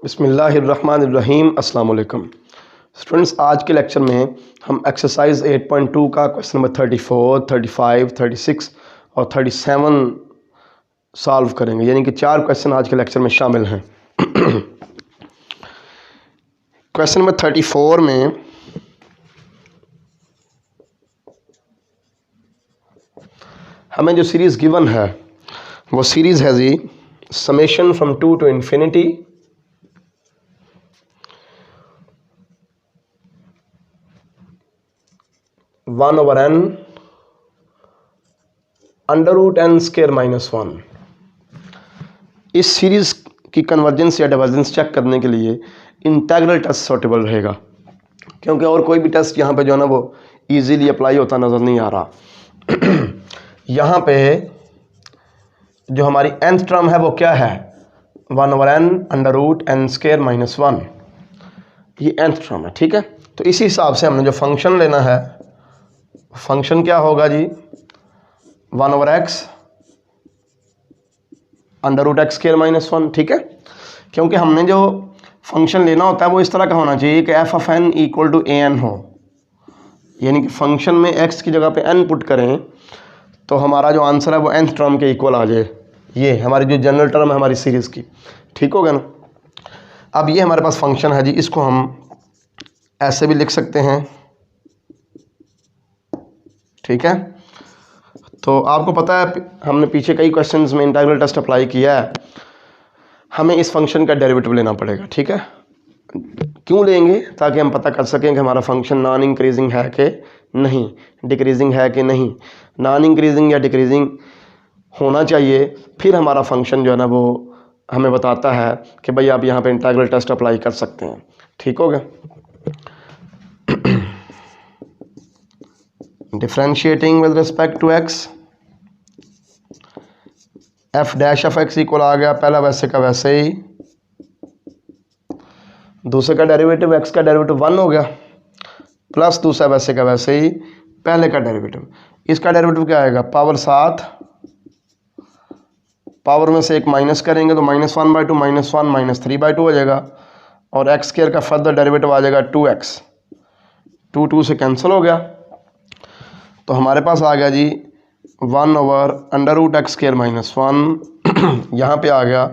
बिस्मिल्लाहिर्रहमानिर्रहीम अस्सलाम वालेकुम स्टूडेंट्स। आज के लेक्चर में हम एक्सरसाइज 8.2 का क्वेश्चन नंबर 34, 35, 36 और 37 सॉल्व करेंगे। यानी कि 4 क्वेश्चन आज के लेक्चर में शामिल हैं। क्वेश्चन नंबर 34 में हमें जो सीरीज़ गिवन है वो सीरीज़ है जी summation from 2 to infinity one over N under root N square minus 1। इस सीरीज़ की कन्वर्जेंस या डाइवर्जेंस चेक करने के लिए इंटीग्रल टेस्ट सूटेबल रहेगा, क्योंकि और कोई भी टेस्ट यहाँ पे जो है ना वो इजीली अप्लाई होता नज़र नहीं आ रहा। यहाँ पे जो हमारी nth टर्म है वो क्या है, 1 over N under root N square minus 1, ये nth टर्म है। ठीक है, तो इसी हिसाब से हमने जो फंक्शन लेना है, फंक्शन क्या होगा G, 1 over x under root X square minus 1। ठीक है, क्योंकि हमने जो फंक्शन लेना होता है वो इस तरह का होना चाहिए कि F of N equal to A N हो, यानी कि फंक्शन में एक्स की जगह पे एन पुट करें तो हमारा जो आंसर है वो nth टर्म के इक्वल आ जाए। ये हमारी जो जनरल टर्म है हमारी सीरीज़ की। ठीक हो गया ना। अब ये हमारे पास फंक्शन है जी, इसको हम ऐसे भी लिख सकते हैं। ठीक है, तो आपको पता है हमने पीछे कई क्वेश्चंस में इंटीग्रल टेस्ट अप्लाई किया है। हमें इस फंक्शन का डेरिवेटिव लेना पड़ेगा। ठीक है, क्यों लेंगे, ताकि हम पता कर सकें कि हमारा फंक्शन नॉन इंक्रीजिंग है कि नहीं, डिक्रीजिंग है कि नहीं। नॉन इंक्रीजिंग या डिक्रीजिंग होना चाहिए, फिर हमारा फंक्शन जो है ना वो हमें बताता है कि भाई आप यहाँ पे इंटीग्रल टेस्ट अप्लाई कर सकते हैं। ठीक हो गया। Differentiating with respect to x, f dash of x equal आ गया पहला वैसे का वैसे ही, दूसरे का डेरिवेटिव एक्स का डेरिवेटिव 1 हो गया, प्लस दूसरा वैसे का वैसे ही पहले का डेरिवेटिव। इसका डेरिवेटिव क्या आएगा, पावर 7, पावर में से एक माइनस करेंगे तो -1/2 -1 -3/2 हो जाएगा, और एक्स स्क्वायर का फर्दर डेरिवेटिव आ जाएगा 2x, 2 से कैंसिल हो गया। तो हमारे पास आ गया G 1 over under root x square minus 1, यहाँ पे आ गया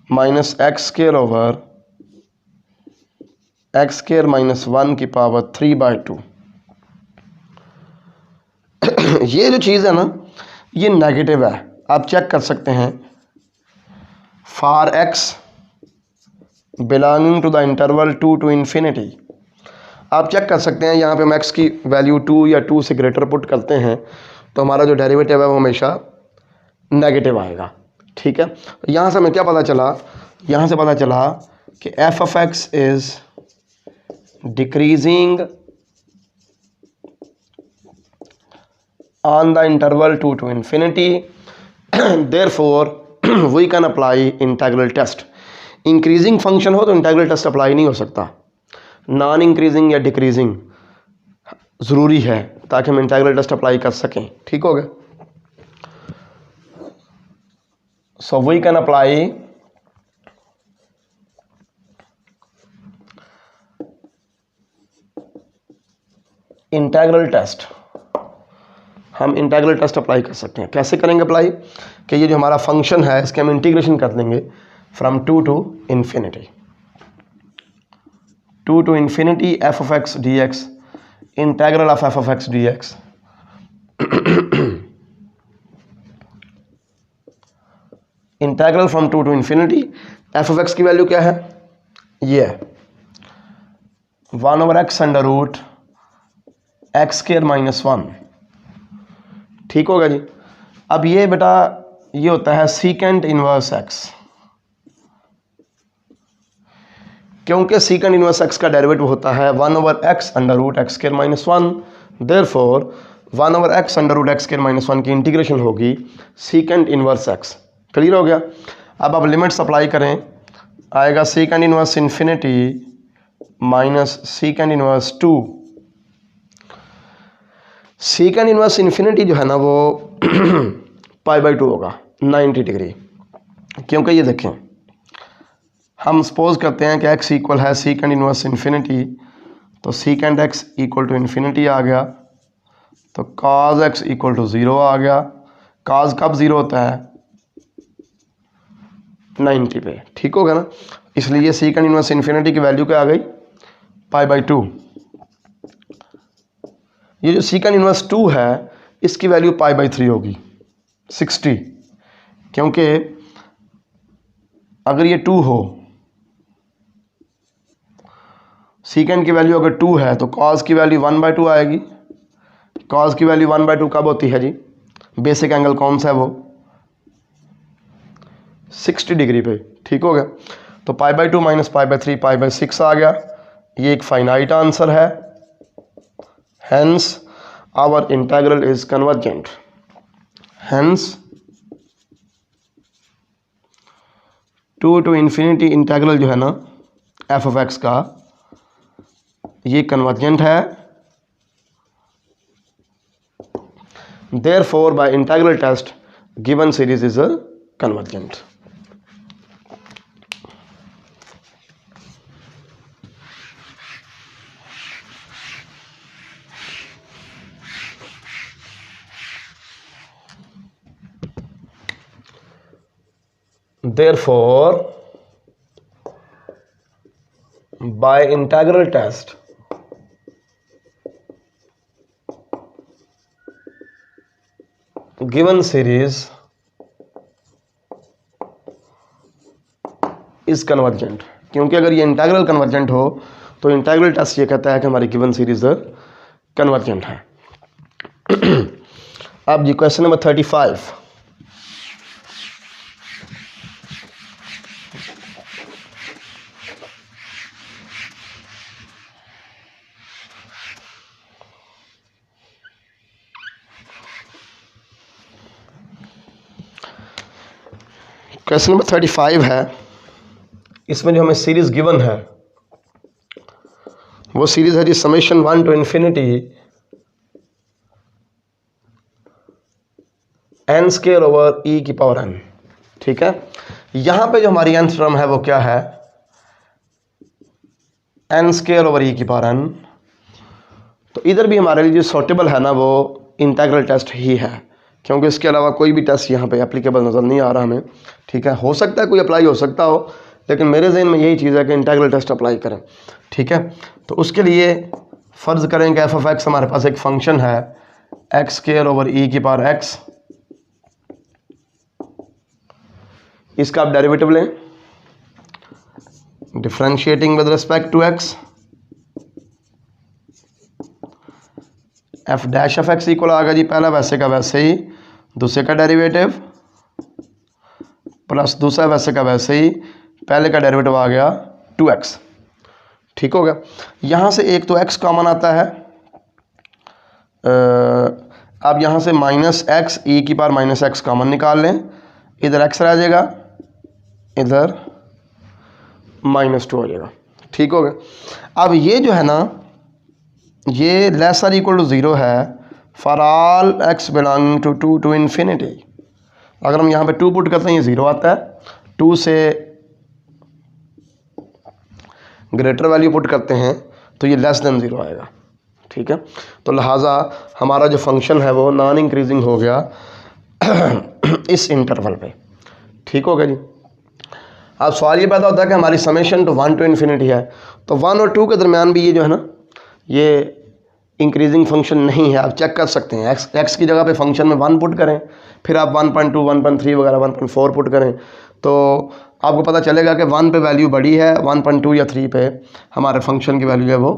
-x square over X square minus 1 की पावर 3/2। ये जो चीज़ है ना ये नेगेटिव है, आप चेक कर सकते हैं। For x belonging to the interval 2 to infinity, आप चेक कर सकते हैं। यहाँ पे हम x की वैल्यू 2 या 2 से ग्रेटर पुट करते हैं तो हमारा जो डेरिवेटिव है वो हमेशा नेगेटिव आएगा। ठीक है, यहाँ से हमें क्या पता चला, यहाँ से पता चला कि f of x is decreasing on the interval 2 to infinity, therefore we can apply integral test। Increasing function हो तो इंटीग्रल टेस्ट अप्लाई नहीं हो सकता, नॉन इंक्रीजिंग या डिक्रीजिंग ज़रूरी है ताकि हम इंटीग्रल टेस्ट अप्लाई कर सकें। ठीक हो गया। So we can apply integral test, हम इंटीग्रल टेस्ट अप्लाई कर सकते हैं। कैसे करेंगे अप्लाई, कि ये जो हमारा फंक्शन है इसके हम इंटीग्रेशन कर देंगे from 2 to infinity, 2 to infinity f of x dx, integral of f of x dx। Integral from 2 to infinity, f of x की वैल्यू क्या है, ये है 1 over x under root x square minus 1। ठीक होगा जी। अब ये बेटा ये होता है सीकेंट इनवर्स एक्स, क्योंकि सीकेंट इनवर्स एक्स का डेरिवेटिव होता है 1 over x under root x square minus 1, therefore 1 over x under root x square minus 1 की इंटीग्रेशन होगी सीकेंट इनवर्स एक्स। क्लियर हो गया। अब आप लिमिट्स अप्लाई करें, आएगा secant inverse infinity minus secant inverse 2। Secant inverse infinity जो है ना वो π/2 होगा 90 डिग्री, क्योंकि ये देखें हम सपोज करते हैं कि x इक्वल है सीकेंड इनवर्स इन्फिनिटी, तो secant x equal to infinity आ गया, तो cos x इक्वल टू 0 आ गया। cos कब 0 होता है? 90 पे, ठीक होगा ना। इसलिए सीकेंड इनवर्स इन्फिनिटी की वैल्यू क्या आ गई? π/2। ये जो सीकेंड इनवर्स 2 है इसकी वैल्यू π/3 होगी 60, क्योंकि अगर ये 2 हो, सीकेंड की वैल्यू अगर 2 है तो cos की वैल्यू 1/2 आएगी। cos की वैल्यू 1/2 कब होती है जी? बेसिक एंगल कौन सा है वो? 60 डिग्री पे, ठीक हो गया। तो π/2 माइनस π/3 π/6 आ गया। ये एक फाइनाइट आंसर है, hence our integral is convergent. Hence 2 to infinity integral जो है ना एफ ऑफ एक्स का, ये कन्वर्जेंट है। Therefore by integral test given series is a convergent. Therefore, by integral test, given series is convergent। क्योंकि अगर ये इंटीग्रल कन्वर्जेंट हो तो इंटीग्रल टेस्ट ये कहता है कि हमारी गिवन सीरीज कन्वर्जेंट है। अब जी क्वेश्चन नंबर 35। क्वेश्चन नंबर 35 है, इसमें जो हमें सीरीज गिवन है वो सीरीज है जी summation 1 to infinity n square over e की पावर n, ठीक है। यहाँ पे जो हमारी nth टर्म है वो क्या है? n स्क्वायर ओवर e की पावर n। तो इधर भी हमारे लिए जो सूटेबल है ना वो इंटीग्रल टेस्ट ही है, क्योंकि इसके अलावा कोई भी टेस्ट यहाँ पे एप्लीकेबल नज़र नहीं आ रहा हमें, ठीक है। हो सकता है कोई अप्लाई हो सकता हो, लेकिन मेरे जहन में यही चीज़ है कि इंटीग्रल टेस्ट अप्लाई करें, ठीक है। तो उसके लिए फ़र्ज़ करें कि एफ ऑफ एक्स हमारे पास एक फंक्शन है एक्स स्क्वायर ओवर ई की पावर एक्स, इसका आप डेरिवेटिव लें differentiating with respect to x. F dash of x equal आ गया जी पहला वैसे का वैसे ही, दूसरे का डेरिवेटिव प्लस दूसरा वैसे का वैसे ही, पहले का डेरिवेटिव आ गया 2x, ठीक हो गया। यहाँ से एक तो x कॉमन आता है, अब यहाँ से माइनस एक्स ई की पावर माइनस एक्स कॉमन निकाल लें, इधर x रह जाएगा, इधर -2 हो जाएगा, ठीक हो गया। अब ये जो है ना ये लेस आर इक्वल टू 0 है for all x belonging to 2 to infinity. अगर हम यहाँ पे 2 पुट करते हैं ये 0 आता है, 2 से ग्रेटर वैल्यू पुट करते हैं तो ये लेस देन 0 आएगा, ठीक है। तो लिहाजा हमारा जो फंक्शन है वो नॉन इंक्रीजिंग हो गया इस इंटरवल पे, ठीक हो गया जी। अब सवाल ये पैदा होता है कि हमारी समेशन तो 1 टू इन्फिनिटी है, तो 1 और 2 के दरमियान भी ये जो है ना ये इंक्रीजिंग फंक्शन नहीं है। आप चेक कर सकते हैं, एक्स की जगह पे फंक्शन में 1 पुट करें, फिर आप 1.2 1.3 वगैरह 1.4 पुट करें, तो आपको पता चलेगा कि 1 पे वैल्यू बड़ी है, 1.2 या 3 पे हमारे फंक्शन की वैल्यू है वो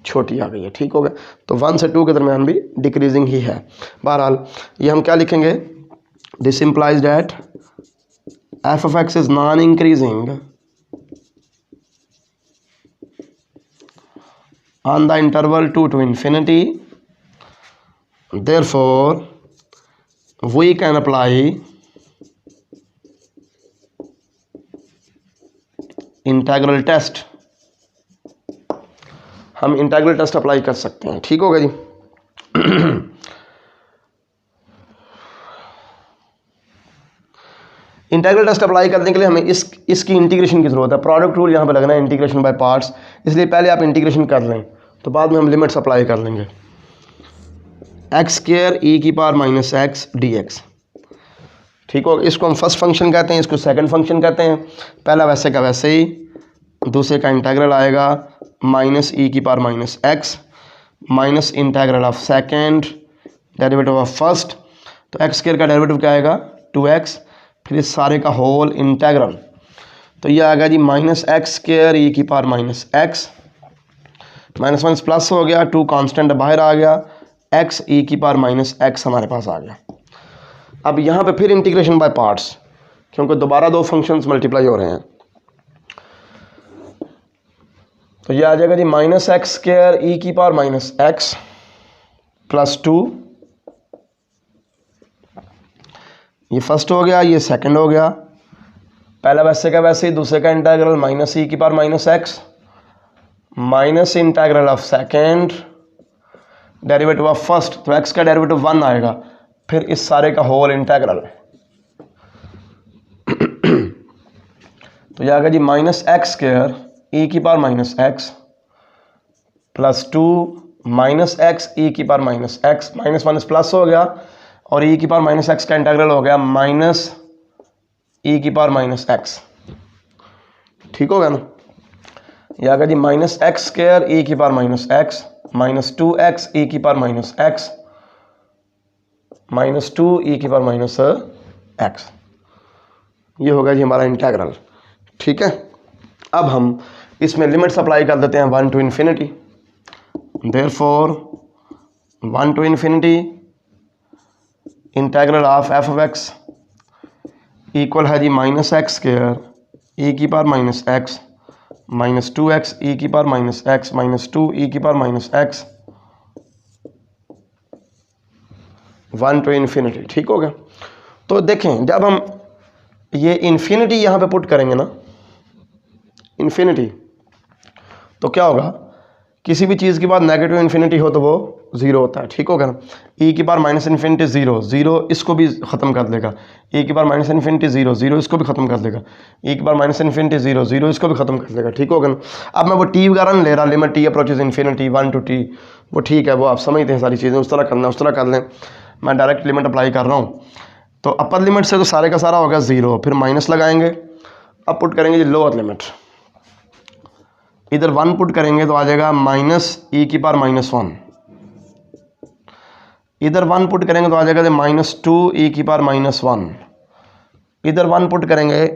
छोटी आ गई है, ठीक हो गया। तो 1 से 2 के दरमियान भी डिक्रीजिंग ही है। बहरहाल ये हम क्या लिखेंगे, this implies that F of x is non increasing on the interval 2 to infinity, therefore we can apply integral test। हम इंटीग्रल टेस्ट अप्लाई कर सकते हैं, ठीक होगा जी। इंटीग्रल टेस्ट अप्लाई करने के लिए हमें इसकी इंटीग्रेशन की ज़रूरत है। प्रोडक्ट रूल यहाँ पे लगना है, इंटीग्रेशन बाय पार्ट्स, इसलिए पहले आप इंटीग्रेशन कर लें तो बाद में हम लिमिट्स अप्लाई कर लेंगे। x² e⁻x dx, ठीक हो। इसको हम फर्स्ट फंक्शन कहते हैं, इसको सेकंड फंक्शन कहते हैं। पहला वैसे का वैसे ही, दूसरे का इंटीग्रल आएगा -e⁻x minus integral of second derivative of first, तो x² का डेरिवेटिव क्या आएगा 2x, फिर इस सारे का होल इंटीग्रल, तो ये आ गया जी -x² e⁻x, minus minus plus हो गया, 2 कांस्टेंट बाहर आ गया, x e⁻x हमारे पास आ गया। अब यहाँ पे फिर इंटीग्रेशन बाय पार्ट्स, क्योंकि दोबारा दो फंक्शंस मल्टीप्लाई हो रहे हैं, तो ये आ जाएगा जी -x² e⁻x प्लस 2, ये फर्स्ट हो गया, ये सेकंड हो गया। पहला वैसे का वैसे ही, दूसरे का integral -e⁻x minus integral of second derivative of first, तो x का डेरिवेटिव 1 आएगा, फिर इस सारे का होल इंटीग्रल, तो यह आ गया जी -x² e⁻x plus 2 -x e⁻x, minus minus plus हो गया, और e⁻x का इंटीग्रल हो गया -e⁻x, ठीक हो गया ना। यह आ गया जी -x² e⁻x minus 2x e⁻x minus 2 e⁻x, ये होगा जी हमारा इंटीग्रल, ठीक है। अब हम इसमें लिमिट्स अप्लाई कर देते हैं 1 to ∞, therefore 1 to ∞ integral of f(x) equal है जी -x² e⁻x minus 2x e⁻x minus 2 e⁻x 1 to ∞, ठीक हो गया। तो देखें जब हम ये इन्फिनिटी यहाँ पे पुट करेंगे ना, इन्फिनिटी, तो क्या होगा, किसी भी चीज़ के बाद नेगेटिव इन्फिनिटी हो तो वो ज़ीरो होता है, ठीक होगा ना। e⁻∞ 0, 0 इसको भी ख़त्म कर देगा, e⁻∞ 0, 0 इसको भी ख़त्म कर देगा, e⁻∞ 0, 0 इसको भी ख़त्म कर देगा, ठीक होगा ना। अब मैं वो t वगैरह नहीं ले रहा, limit t approaches infinity 1 to t, वो ठीक है, वो आप समझते हैं सारी चीज़ें, उस तरह करना है उस तरह कर लें, मैं डायरेक्ट लिमिट अप्लाई कर रहा हूँ। तो अपर लिमिट से तो सारे का सारा हो गया 0, फिर माइनस लगाएंगे, अब पुट करेंगे जी लोअर लिमिट, इधर 1 पुट करेंगे तो आ जाएगा -e⁻−1, इधर 1 पुट करेंगे तो आ जाएगा -2 e⁻−1, इधर 1 पुट करेंगे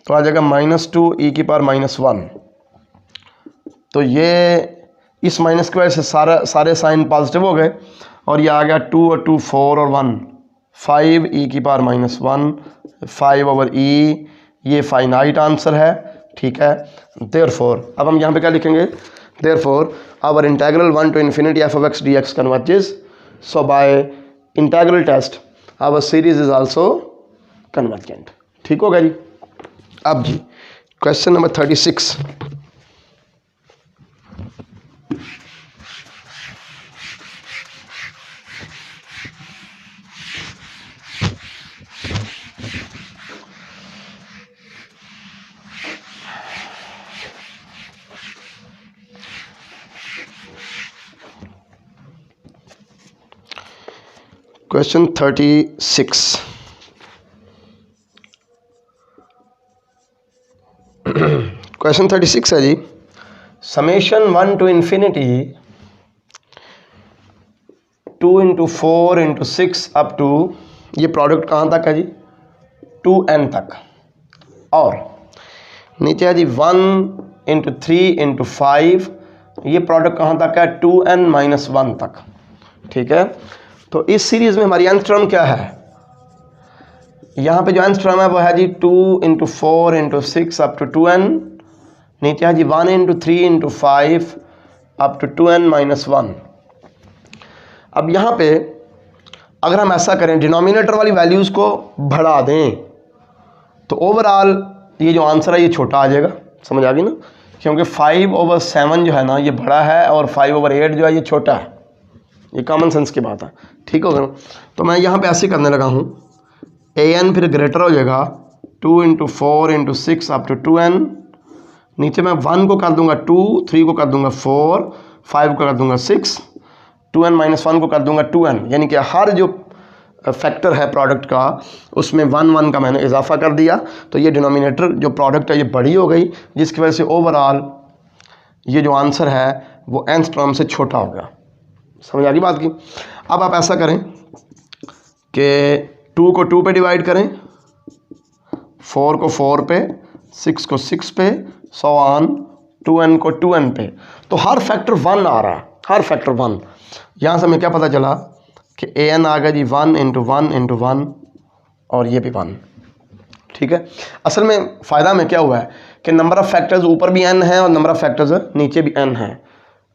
तो आ जाएगा -2 e⁻−1। तो ये इस माइनस की वजह से सारे साइन पॉजिटिव हो गए, और ये आ गया 2 और 2 4 और 1 5 e⁻−1, 5/e, ये फाइनाइट आंसर है, ठीक है। देयरफॉर अब हम यहाँ पे क्या लिखेंगे, therefore our integral 1 to ∞ f(x) dx converges, so by integral test our series is also convergent, ठीक होगा जी। अब जी क्वेश्चन नंबर 36, क्वेश्चन 36, क्वेश्चन 36 है जी, समेशन 1 to ∞ 2 × 4 × 6 अप टू, ये प्रोडक्ट कहाँ तक है जी 2n तक, और नीचे है जी 1 × 3 × 5, ये प्रोडक्ट कहाँ तक है 2n-1 तक, ठीक है। तो इस सीरीज में हमारी nth टर्म क्या है, यहाँ पे जो nth टर्म है वो है जी 2 × 4 × 6 अप टू 2n, नीचे है जी 1 × 3 × 5 अप टू 2n-1। अब यहाँ पे अगर हम ऐसा करें, डिनोमिनेटर वाली वैल्यूज़ को बढ़ा दें, तो ओवरऑल ये जो आंसर है ये छोटा आ जाएगा, समझ आ गई ना, क्योंकि 5/7 जो है ना ये बड़ा है, और 5/8 जो है ये छोटा है, ये कॉमन सेंस की बात है, ठीक होगा ना। तो मैं यहाँ पे ऐसे करने लगा हूँ, an फिर ग्रेटर हो जाएगा 2 into 4 into 6 up to 2n। नीचे मैं 1 को कर दूंगा 2, 3 को कर दूंगा 4, 5 को कर दूंगा 6, 2n माइनस 1 को कर दूंगा 2n। यानी कि हर जो फैक्टर है प्रोडक्ट का उसमें 1 1 का मैंने इजाफा कर दिया, तो ये डिनोमिनेटर जो प्रोडक्ट है ये बड़ी हो गई, जिसकी वजह से ओवरऑल ये जो आंसर है वो nth टर्म से छोटा हो गया। समझ आ गई बात की। अब आप ऐसा करें कि 2 को 2 पे डिवाइड करें, 4 को 4 पे, 6 को 6 पे, सो ऑन, 2n को 2n पे। तो हर फैक्टर 1 आ रहा है, हर फैक्टर 1। यहाँ से हमें क्या पता चला कि an आ गया जी 1 इंटू 1 इंटू 1, और ये भी 1। ठीक है। असल में फ़ायदा में क्या हुआ है कि नंबर ऑफ़ फैक्टर्स ऊपर भी n है और नंबर ऑफ़ फैक्टर्स नीचे भी n है,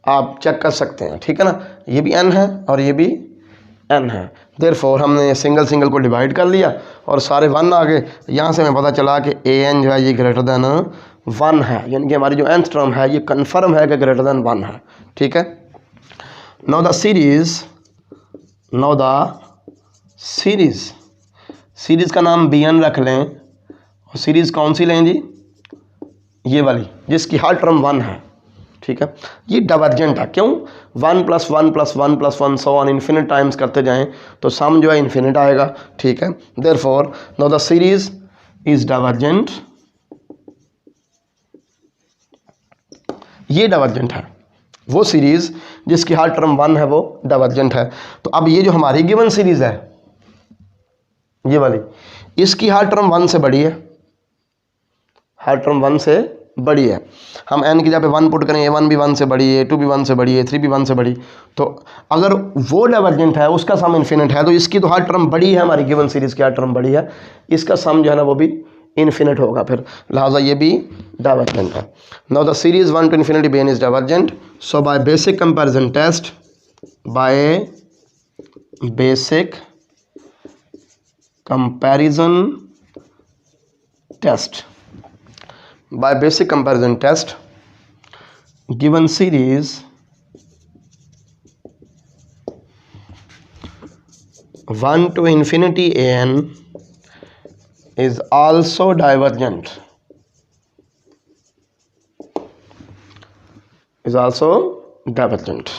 आप चेक कर सकते हैं। ठीक है ना, ये भी n है और ये भी n है। देयरफॉर हमने सिंगल सिंगल को डिवाइड कर लिया और सारे 1 आ गए। यहाँ से हमें पता चला कि an जो है ये ग्रेटर दैन 1 है, यानी कि हमारी जो nth टर्म है ये कन्फर्म है कि ग्रेटर दैन 1 है। ठीक है। नाउ द सीरीज़ का नाम bn रख लें, और सीरीज़ कौन सी लें जी, ये वाली जिसकी हर टर्म 1 है। ठीक है। ये डाइवर्जेंट है, क्यों, 1 + 1 + 1 + 1 सो ऑन इन्फिनिट टाइम्स करते जाएं तो सम जो है इन्फिनिट आएगा। ठीक है। Therefore now the series is divergent, ये डाइवर्जेंट है, वो सीरीज जिसकी हर टर्म 1 है वो डाइवर्जेंट है। तो अब ये जो हमारी गिवन सीरीज है ये वाली, इसकी हर टर्म 1 से बड़ी है, हर टर्म 1 से बड़ी है। हम n की जगह पे 1 पुट करें, a1 भी 1 से बड़ी है, a2 भी 1 से बड़ी है, a3 भी 1 से बड़ी। तो अगर वो डाइवर्जेंट है, उसका सम इन्फिनिट है, तो इसकी तो हर टर्म बड़ी है, हमारी गिवन सीरीज की हर टर्म बड़ी है, इसका सम जो है ना वो भी इन्फिनिट होगा फिर, लिहाजा ये भी डाइवर्जेंट है। Now the series 1 to infinity bn is divergent. So by basic comparison test, by basic comparison test, by basic comparison test, given series 1 to infinity an is also divergent, is also divergent।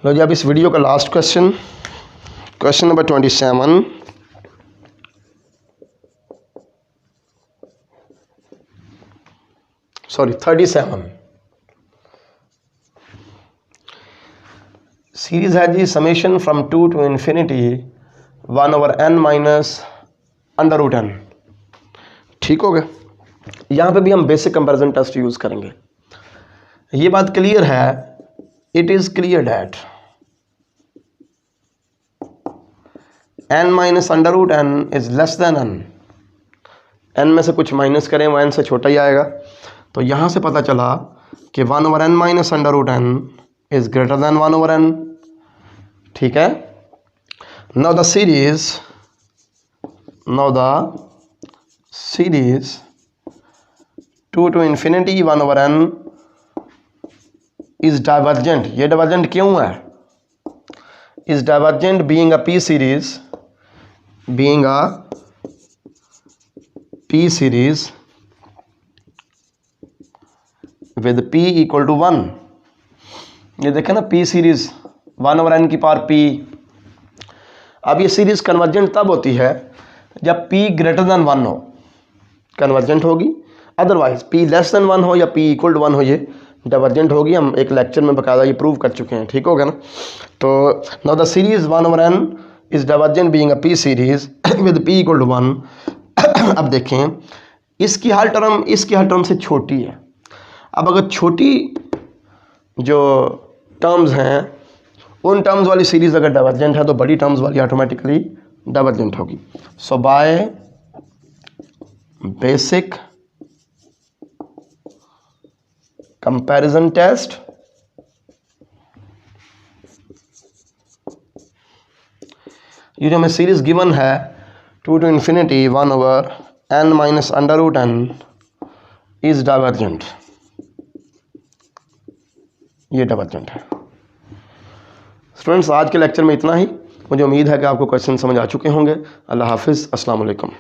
लो जी, अब इस video का last question, question number 27। Sorry 37। Series है जी summation from 2 to infinity 1/n minus √n। ठीक हो गया। यहाँ पे भी हम बेसिक कंपैरिजन टेस्ट यूज़ करेंगे। ये बात क्लियर है, it is clear that n minus √n is less than n। n में से कुछ माइनस करें वो n से छोटा ही आएगा। तो यहाँ से पता चला कि 1/n minus √n is greater than 1/n। ठीक है। Now the series 2 to infinity 1/n is divergent. ये डाइवर्जेंट क्यों है, is divergent being a p series with p equal to 1। ये देखें ना, p सीरीज 1/n की पावर p। अब ये सीरीज कन्वर्जेंट तब होती है जब p ग्रेटर देन 1 हो, कन्वर्जेंट होगी। अदरवाइज p लेस देन 1 हो या p इक्वल टू 1 हो, ये डाइवर्जेंट होगी। हम एक लेक्चर में बकायदा ये प्रूव कर चुके हैं। ठीक होगा ना। तो now the series 1/n is divergent being a p series with p equal to 1। अब देखें, इसकी हर टर्म से छोटी है। अब अगर छोटी जो टर्म्स हैं उन टर्म्स वाली सीरीज अगर डाइवर्जेंट है तो बड़ी टर्म्स वाली ऑटोमेटिकली डाइवर्जेंट होगी। सो बाय बेसिक कंपैरिजन टेस्ट ये जो हमें सीरीज़ गिवन है 2 to infinity 1/n minus under root n is divergent, ये डाइवर्जेंट है। स्टूडेंट्स, आज के लेक्चर में इतना ही। मुझे उम्मीद है कि आपको क्वेश्चन समझ आ चुके होंगे। अल्लाह हाफिज़, अस्सलाम वालेकुम।